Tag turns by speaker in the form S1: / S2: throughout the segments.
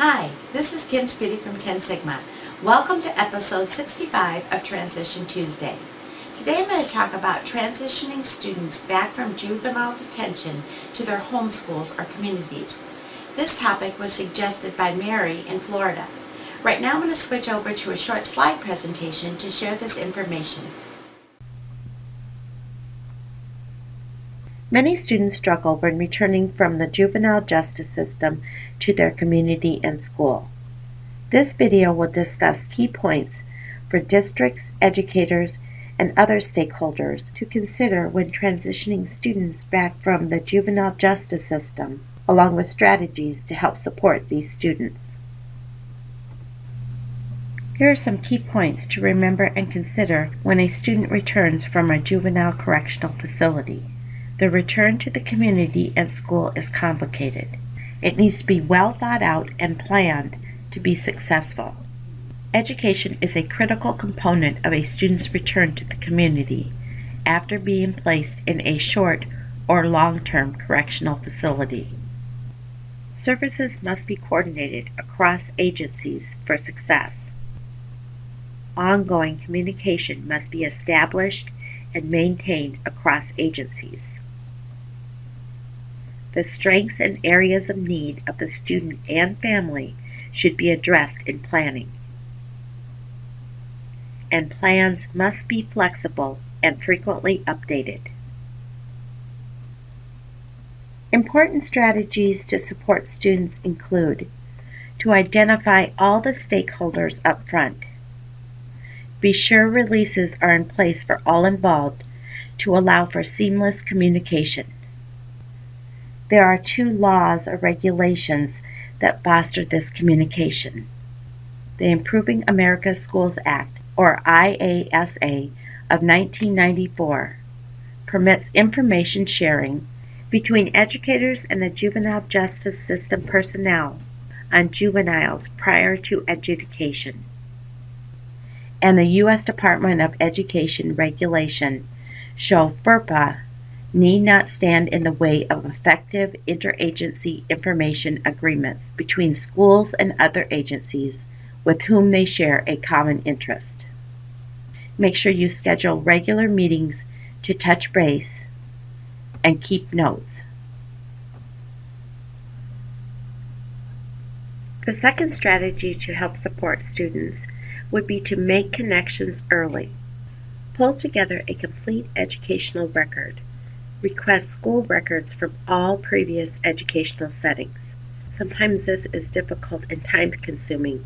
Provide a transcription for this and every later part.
S1: Hi, this is Kim Spitty from 10 Sigma. Welcome to episode 65 of Transition Tuesday. Today I'm going to talk about transitioning students back from juvenile detention to their home schools or communities. This topic was suggested by Mary in Florida. Right now I'm going to switch over to a short slide presentation to share this information.
S2: Many students struggle when returning from the juvenile justice system to their community and school. This video will discuss key points for districts, educators, and other stakeholders to consider when transitioning students back from the juvenile justice system, along with strategies to help support these students. Here are some key points to remember and consider when a student returns from a juvenile correctional facility. The return to the community and school is complicated. It needs to be well thought out and planned to be successful. Education is a critical component of a student's return to the community after being placed in a short or long-term correctional facility. Services must be coordinated across agencies for success. Ongoing communication must be established and maintained across agencies. The strengths and areas of need of the student and family should be addressed in planning. And plans must be flexible and frequently updated. Important strategies to support students include to identify all the stakeholders up front. Be sure releases are in place for all involved to allow for seamless communication. There are 2 laws or regulations that foster this communication. The Improving America Schools Act, or IASA, of 1994 permits information sharing between educators and the juvenile justice system personnel on juveniles prior to adjudication. And the U.S. Department of Education regulation show FERPA need not stand in the way of effective interagency information agreements between schools and other agencies with whom they share a common interest. Make sure you schedule regular meetings to touch base and keep notes. The second strategy to help support students would be to make connections early. Pull together a complete educational record. Request school records from all previous educational settings. Sometimes this is difficult and time-consuming,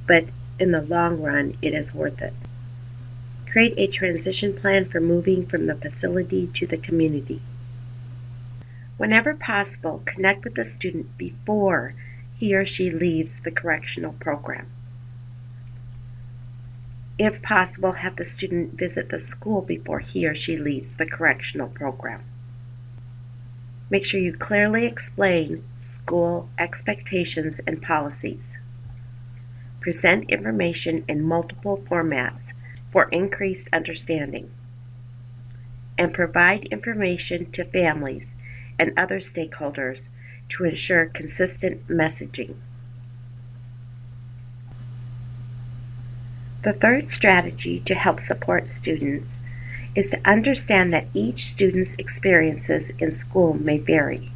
S2: but in the long run, it is worth it. Create a transition plan for moving from the facility to the community. Whenever possible, connect with the student before he or she leaves the correctional program. If possible, have the student visit the school before he or she leaves the correctional program. Make sure you clearly explain school expectations and policies. Present information in multiple formats for increased understanding. And provide information to families and other stakeholders to ensure consistent messaging. The third strategy to help support students is to understand that each student's experiences in school may vary.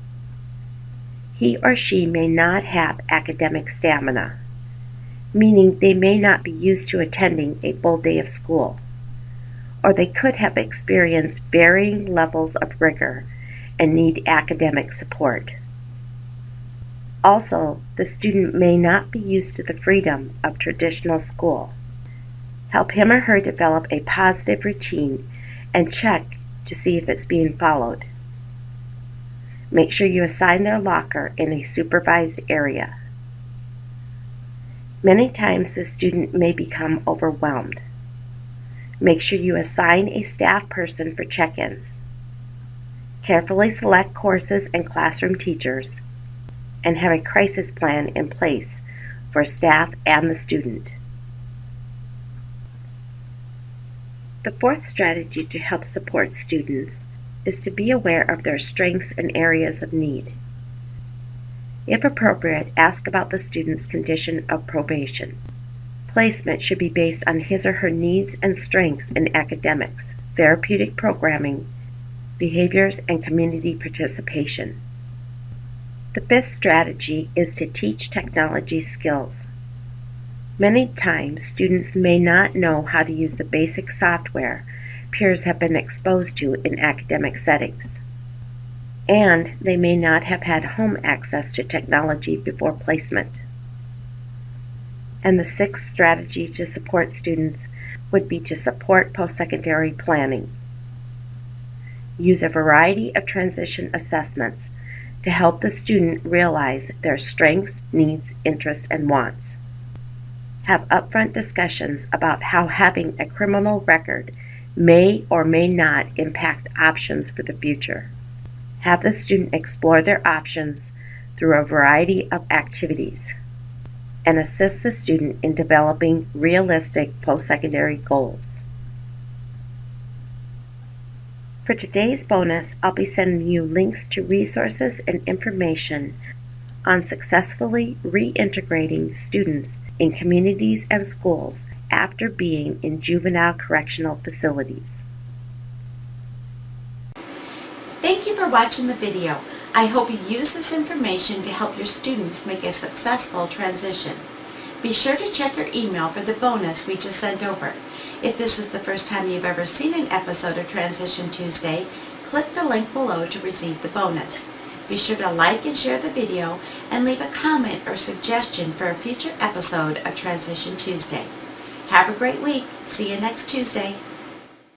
S2: He or she may not have academic stamina, meaning they may not be used to attending a full day of school, or they could have experienced varying levels of rigor and need academic support. Also, the student may not be used to the freedom of traditional school. Help him or her develop a positive routine and check to see if it's being followed. Make sure you assign their locker in a supervised area. Many times the student may become overwhelmed. Make sure you assign a staff person for check-ins. Carefully select courses and classroom teachers, and have a crisis plan in place for staff and the student. The fourth strategy to help support students is to be aware of their strengths and areas of need. If appropriate, ask about the student's condition of probation. Placement should be based on his or her needs and strengths in academics, therapeutic programming, behaviors, and community participation. The fifth strategy is to teach technology skills. Many times, students may not know how to use the basic software peers have been exposed to in academic settings, and they may not have had home access to technology before placement. And the sixth strategy to support students would be to support post-secondary planning. Use a variety of transition assessments to help the student realize their strengths, needs, interests, and wants. Have upfront discussions about how having a criminal record may or may not impact options for the future. Have the student explore their options through a variety of activities, and assist the student in developing realistic post-secondary goals. For today's bonus, I'll be sending you links to resources and information on successfully reintegrating students in communities and schools after being in juvenile correctional facilities.
S1: Thank you for watching the video. I hope you use this information to help your students make a successful transition. Be sure to check your email for the bonus we just sent over. If this is the first time you've ever seen an episode of Transition Tuesday, click the link below to receive the bonus. Be sure to like and share the video and leave a comment or suggestion for a future episode of Transition Tuesday. Have a great week. See you next Tuesday.